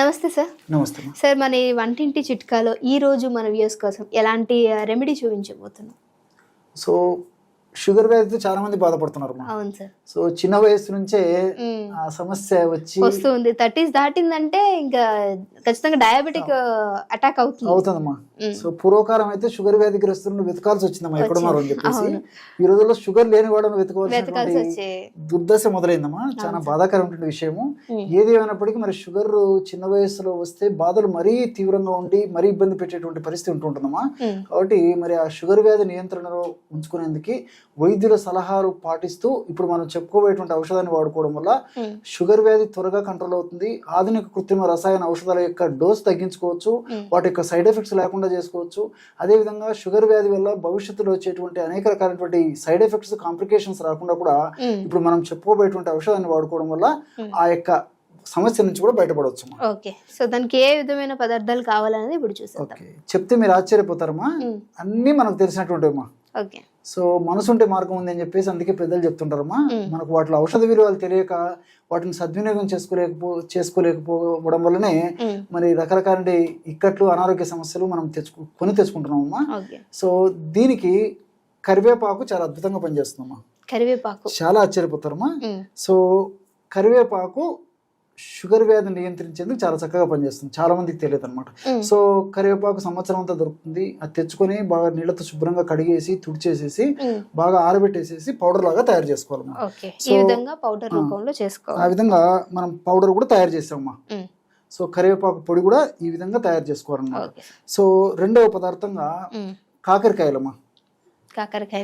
నమస్తే సార్. నమస్తే. సార్ మన ఈ వంటింటి చిట్కాలో ఈ రోజు మన వ్యూస్ కోసం ఎలాంటి రెమెడీ చూపించబోతున్నాం? సో షుగర్ వ్యాధితో చాలా మంది బాధపడుతున్నారు. అవును సార్. సో చిన్న వయసు నుంచే ఆ సమస్య వస్తుంది. 30s దాటిందంటే ఇంకా ఖచ్చితంగా డయాబెటిక్ అటాక్ అవుతుందమ్మా. సో పూర్వకాలం అయితే షుగర్ వ్యాధిగ్రస్తులను వెతకాల్సి వచ్చిందమ్మా ఎక్కడున్నారు అని చెప్పేసి. ఈ రోజుల్లో షుగర్ లేని వాడని వెతకవలసిన దుర్దశ మొదలైందమ్మా. చాలా బాధాకరమైన విషయము. ఏది ఏమైనప్పటికీ మరి షుగర్ చిన్న వయసులో వస్తే బాధలు మరీ తీవ్రంగా ఉండి మరీ ఇబ్బంది పెట్టేటువంటి పరిస్థితి ఉంటుందమ్మా. కాబట్టి మరి ఆ షుగర్ వ్యాధి నియంత్రణలో ఉంచుకునేందుకు వైద్యుల సలహాలు పాటిస్తూ ఇప్పుడు మనం చెప్పుకోబోయేటువంటి ఔషధాన్ని వాడుకోవడం వల్ల షుగర్ వ్యాధి త్వరగా కంట్రోల్ అవుతుంది. ఆధునిక కృత్రిమ రసాయన ఔషధాల యొక్క డోస్ తగ్గించుకోవచ్చు, వాటి యొక్క సైడ్ ఎఫెక్ట్స్ లేకుండా చేసుకోవచ్చు. అదేవిధంగా షుగర్ వ్యాధి వల్ల భవిష్యత్తులో వచ్చేటువంటి అనేక రకాలైనటువంటి సైడ్ ఎఫెక్ట్స్, కాంప్లికేషన్స్ రాకుండా కూడా ఇప్పుడు మనం చెప్పుకోబోయేటువంటి ఔషధాన్ని వాడుకోవడం వల్ల ఆ యొక్క సమస్య నుంచి కూడా బయటపడవచ్చు. ఓకే. సో దానికి ఏ విధమైన పదార్థాలు కావాలనేది ఇప్పుడు చూసాం. చెప్తే మీరు ఆశ్చర్యపోతారమ్మా. అన్ని మనకు తెలిసినటువంటివమ్మా. ఓకే. సో మనసుంటే మార్గం ఉంది అని చెప్పేసి అందుకే పెద్దలు చెప్తుంటారమ్మా. మనకు వాటిలో ఔషధ విలువలు తెలియక వాటిని సద్వినియోగం చేసుకోలేకపోవడం వల్లనే మరి రకరకాల ఇక్కట్లు, అనారోగ్య సమస్యలు మనం తెచ్చుకుంటున్నామమ్మా. సో దీనికి కరివేపాకు చాలా అద్భుతంగా పనిచేస్తుందమ్మా. కరివేపాకు చాలా ఆశ్చర్యపోతారమ్మా. సో కరివేపాకు షుగర్ వ్యాధిని నియంత్రించేందుకు చాలా చక్కగా పనిచేస్తుంది. చాలా మందికి తెలియదు అనమాట. సో కరివేపాకు సంవత్సరం అంతా దొరుకుతుంది. అది తెచ్చుకొని బాగా నీళ్ళతో శుభ్రంగా కడిగేసి తుడిచేసేసి బాగా ఆరబెట్టేసేసి పౌడర్ లాగా తయారు చేసుకోవాలి. ఆ విధంగా మనం పౌడర్ కూడా తయారు చేసామమ్మా. సో కరివేపాకు పొడి కూడా ఈ విధంగా తయారు చేసుకోవాలన్నమాట. సో రెండవ పదార్థంగా కాకరకాయలమ్మా.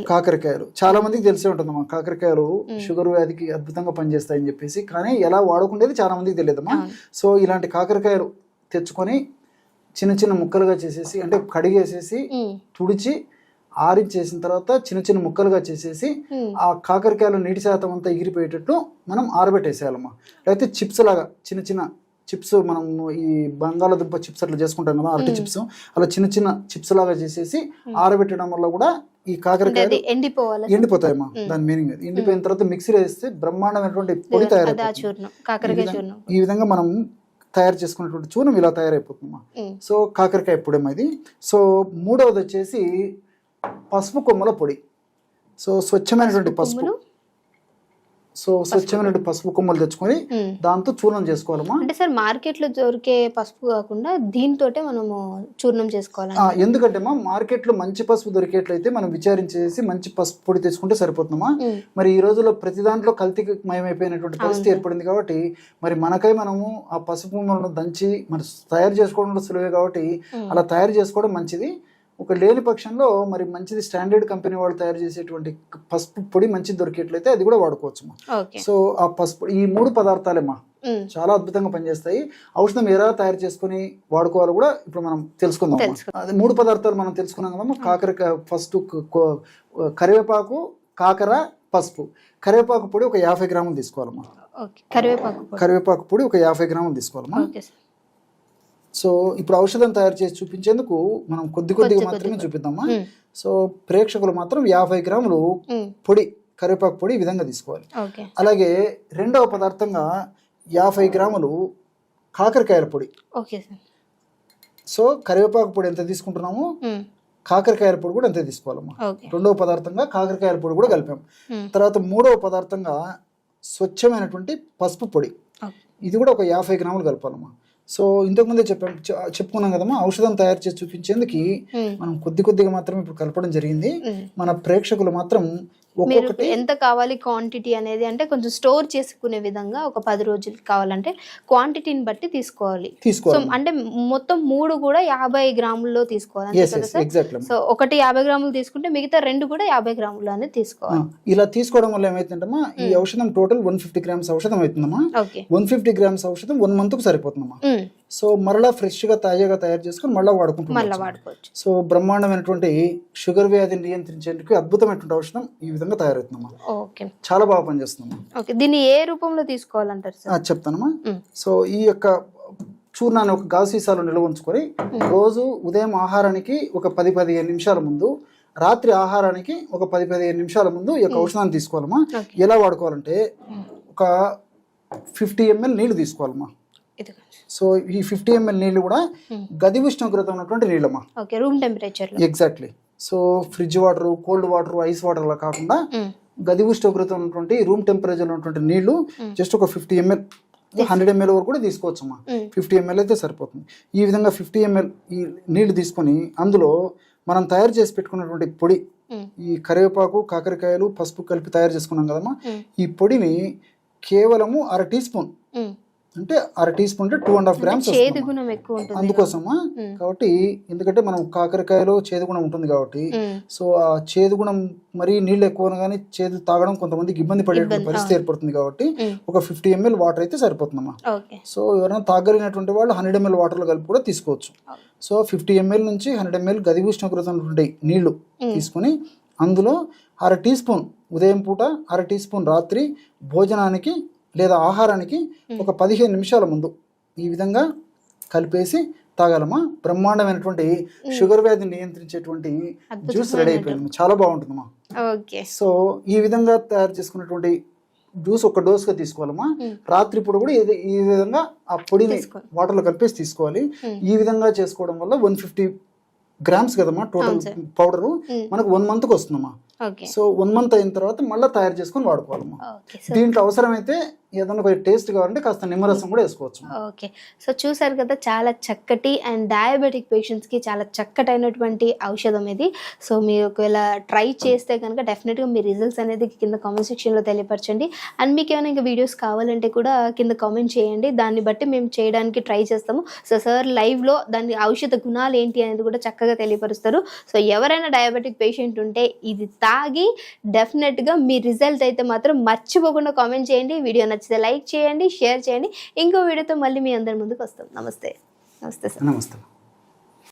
కాకరకాయలు చాలా మందికి తెలిసే ఉంటుందమ్మా. కాకరకాయలు షుగర్ వ్యాధికి అద్భుతంగా పనిచేస్తాయని చెప్పేసి, కానీ ఎలా వాడుకునేది చాలా మందికి తెలియదమ్మా. సో ఇలాంటి కాకరకాయలు తెచ్చుకొని చిన్న చిన్న ముక్కలుగా చేసేసి, అంటే కడిగేసేసి తుడిచి ఆరించేసిన తర్వాత చిన్న చిన్న ముక్కలుగా చేసేసి ఆ కాకరకాయలు నీటి శాతం అంతా ఎగిరిపోయేటట్టు మనం ఆరబెట్టేసేయాలమ్మా. లేకపోతే చిప్స్ లాగా చిన్న చిన్న చిప్స్, మనం ఈ బంగాళదుంప చిప్స్ అట్లా చేసుకుంటాం కదా, అరటి చిప్స్, అలా చిన్న చిన్న చిప్స్ లాగా చేసేసి ఆరబెట్టడం వల్ల కూడా ఈ కాకరకాయలు ఎండిపోతాయమ్మా. దాని మీనింగ్ అది. ఎండిపోయిన తర్వాత మిక్సీలో వేస్తే బ్రహ్మాండమైనటువంటి పొడి తయారైపోతుంది. ఈ విధంగా మనం తయారు చేసుకున్నటువంటి చూర్ణం ఇలా తయారైపోతుందమ్మా. సో కాకరకాయ పొడి ఇది. సో మూడవది వచ్చేసి పసుపు కొమ్మల పొడి. సో స్వచ్ఛమైనటువంటి పసుపు పసుపు కొమ్మలు తెచ్చుకొని దాంతో చూర్ణం చేసుకోవాలమ్మా. అంటే సార్ మార్కెట్ లో దొరికే పసుపు కాకుండా దీంతో మనము చూర్ణం చేసుకోవాలి. ఎందుకంటే మార్కెట్ లో మంచి పసుపు దొరికేట్లయితే మనం విచారించేసి మంచి పసుపు పొడి తెచ్చుకుంటే సరిపోతుందమ్మా. మరి ఈ రోజుల్లో ప్రతి దాంట్లో కల్తీకి మయమైపోయినటువంటి పరిస్థితి ఏర్పడింది. కాబట్టి మరి మనకై మనము ఆ పసుపు కొమ్మలను దంచి మరి తయారు చేసుకోవడం సులువే. కాబట్టి అలా తయారు చేసుకోవడం మంచిది. ఒక లేని పక్షంలో మరి మంచిది స్టాండర్డ్ కంపెనీ వాళ్ళు తయారు చేసేటువంటి పసుపు పొడి మంచిది దొరికేట్లయితే అది కూడా వాడుకోవచ్చు. సో ఆ పసుపు, ఈ మూడు పదార్థాలేమ్మా చాలా అద్భుతంగా పనిచేస్తాయి. ఔషధం ఎలా తయారు చేసుకుని వాడుకోవాలో కూడా ఇప్పుడు మనం తెలుసుకుందాం. అది మూడు పదార్థాలు మనం తెలుసుకున్నాం కదమ్మా. కాకరకాయ ఫస్ట్ కరివేపాకు, కాకర, పసుపు. కరివేపాకు పొడి ఒక 50 గ్రాములు తీసుకోవాలమ్మా. కరివేపాకు పొడి ఒక 50 గ్రాములు తీసుకోవాలమ్మా. సో ఇప్పుడు ఔషధం తయారు చేసి చూపించేందుకు మనం కొద్దిగా మాత్రమే చూపిద్దామా. సో ప్రేక్షకులు మాత్రం 50 గ్రాములు పొడి, కరివేపాకు పొడి ఈ విధంగా తీసుకోవాలి. అలాగే రెండవ పదార్థంగా 50 గ్రాములు కాకరకాయల పొడి. సో కరివేపాకు పొడి ఎంత తీసుకుంటున్నాము, కాకరకాయల పొడి కూడా ఎంత తీసుకోవాలమ్మా. రెండవ పదార్థంగా కాకరకాయల పొడి కూడా కలిపాం. తర్వాత మూడవ పదార్థంగా స్వచ్ఛమైనటువంటి పసుపు పొడి. ఇది కూడా ఒక 50 గ్రాములు కలపాలమ్మా. సో ఇంతకుముందే చెప్పుకున్నాం కదమ్మా, ఔషధం తయారు చేసి చూపించేందుకు మనం కొద్దిగా మాత్రం ఇప్పుడు కలపడం జరిగింది. మన ప్రేక్షకులు మాత్రం ఒక్కొక్కటి ఎంత కావాలి క్వాంటిటీ అనేది, అంటే కొంచెం స్టోర్ చేసుకునే విధంగా ఒక 10 రోజులు కావాలంటే క్వాంటిటీని బట్టి తీసుకోవాలి. అంటే మొత్తం 3 కూడా 50 గ్రాముల్లో తీసుకోవాలి. సో ఒకటి 50 గ్రాములు తీసుకుంటే మిగతా 2 కూడా 50 గ్రాములు అనేది తీసుకోవాలి. ఇలా తీసుకోవడం వల్ల ఏమైతుందమ్మా, ఈ ఔషధం టోటల్ 150 గ్రామ్స్ ఔషధం అవుతుందమ్మా. 150 గ్రామ్స్ ఔషధం 1 మంత్ కు సరిపోతుందమ్మా. సో మరలా ఫ్రెష్ గా తాజాగా తయారు చేసుకుని మళ్ళీ వాడుకోవచ్చు. సో బ్రహ్మాండమైనటువంటి షుగర్ వ్యాధిని నియంత్రించేందుకు అద్భుతమైనటువంటి ఔషధం ఈ విధంగా తయారవుతుందమ్మా. చాలా బాగా పనిచేస్తుందమ్మా. దీన్ని ఏ రూపంలో తీసుకోవాలంటారు సార్? చెప్తానమ్మా. సో ఈ యొక్క చూర్ణాన్ని ఒక గాజు సీసాలో నిల్వ ఉంచుకొని రోజు ఉదయం ఆహారానికి ఒక 10-15 నిమిషాల ముందు, రాత్రి ఆహారానికి ఒక 10-15 నిమిషాల ముందు ఈ యొక్క ఔషధాన్ని తీసుకోవాలమ్మా. ఎలా వాడుకోవాలంటే ఒక 50 ml నీళ్లు తీసుకోవాలమ్మా. ఇదిగో. సో ఈ 50 ml నీళ్ళు కూడా గది ఉష్ణోగ్రత ఉన్నటువంటి నీళ్ళమ్మా. Okay, room temperature. Exactly. So fridge water, cold water, ice water అలా కాకుండా గది ఉష్ణోగ్రత ఉన్నటువంటి రూమ్ టెంపరేచర్ ఉన్నటువంటి నీళ్లు జస్ట్ ఒక 50 ml 100 ml వరకు కూడా తీసుకోవచ్చమ్మా. 50 ml అయితే సరిపోతుంది. ఈ విధంగా 50 ml ఈ నీళ్లు తీసుకొని అందులో మనం తయారు చేసి పెట్టుకున్నటువంటి పొడి, ఈ కరివేపాకు, కాకరకాయలు, పసుపు కలిపి తయారు చేసుకున్నాం కదమ్మా, ఈ పొడిని కేవలము 1/2 టీ స్పూన్, అంటే 1/2 టీ స్పూన్ అంటే 2.5 grams చేదు గుణం ఎక్కువ ఉంటుంది అందుకోసమా. కాబట్టి ఎందుకంటే మనం కాకరకాయలో చేదు గుణం ఉంటుంది కాబట్టి, సో ఆ చేదు గుణం మరి నీళ్ళు ఎక్కువ కానీ చేదు తాగడం కొంతమందికి ఇబ్బంది పడేటువంటి పరిస్థితి ఏర్పడుతుంది కాబట్టి ఒక 50 ml వాటర్ అయితే సరిపోతుందమ్మా. సో ఎవరైనా తాగలిగినటువంటి వాళ్ళు 100 ml వాటర్లో కలిపి కూడా తీసుకోవచ్చు. సో 50 ml నుంచి 100 ml గది ఉష్ణోగ్రత ఉన్నటువంటి నీళ్లు తీసుకుని అందులో 1/2 టీ స్పూన్ ఉదయం పూట, 1/2 టీ స్పూన్ రాత్రి భోజనానికి లేదా ఆహారానికి ఒక 15 నిమిషాల ముందు ఈ విధంగా కలిపేసి తాగాలమ్మా. బ్రహ్మాండమైనటువంటి షుగర్ వ్యాధిని నియంత్రించేటువంటి జ్యూస్ రెడీ అయిపోయింది. చాలా బాగుంటుందమ్మా. సో ఈ విధంగా తయారు చేసుకున్నటువంటి జ్యూస్ ఒక డోస్ గా తీసుకోవాలమ్మా. రాత్రి పూట కూడా ఈ విధంగా ఆ పొడిని వాటర్ లో కలిపేసి తీసుకోవాలి. ఈ విధంగా చేసుకోవడం వల్ల 150 grams కదమ్మా టోటల్ పౌడర్, మనకు 1 month కి వస్తుందమ్మా. సో 1 month అయిన తర్వాత మళ్ళీ తయారు చేసుకొని వాడుకోవాలమ్మా. దీంట్లో అవసరమైతే ఏదైనా కొంచెం టేస్ట్ కావాలంటే కాస్త నిమ్మరసం కూడా వేసుకోవచ్చు. ఓకే, సో చూసారు కదా, చాలా చక్కటి అండ్ డయాబెటిక్ పేషెంట్స్కి చాలా చక్కటైనటువంటి ఔషధం ఇది. సో మీరు ఒకవేళ ట్రై చేస్తే కనుక డెఫినెట్గా మీ రిజల్ట్స్ అనేది కింద కామెంట్ సెక్షన్లో తెలియపరచండి. అండ్ మీకు ఏమైనా ఇంకా వీడియోస్ కావాలంటే కూడా కింద కామెంట్ చేయండి, దాన్ని బట్టి మేము చేయడానికి ట్రై చేస్తాము. సో సార్ లైవ్లో దాని ఔషధ గుణాలు ఏంటి అనేది కూడా చక్కగా తెలియపరుస్తారు. సో ఎవరైనా డయాబెటిక్ పేషెంట్ ఉంటే ఇది తాగి డెఫినెట్గా మీ రిజల్ట్ అయితే మాత్రం మర్చిపోకుండా కామెంట్ చేయండి. వీడియో నచ్చితే లైక్ చేయండి, షేర్ చేయండి. ఇంకో వీడియోతో మళ్ళీ మీ అందరి ముందుకు వస్తాం. నమస్తే. నమస్తే సార్. నమస్తే.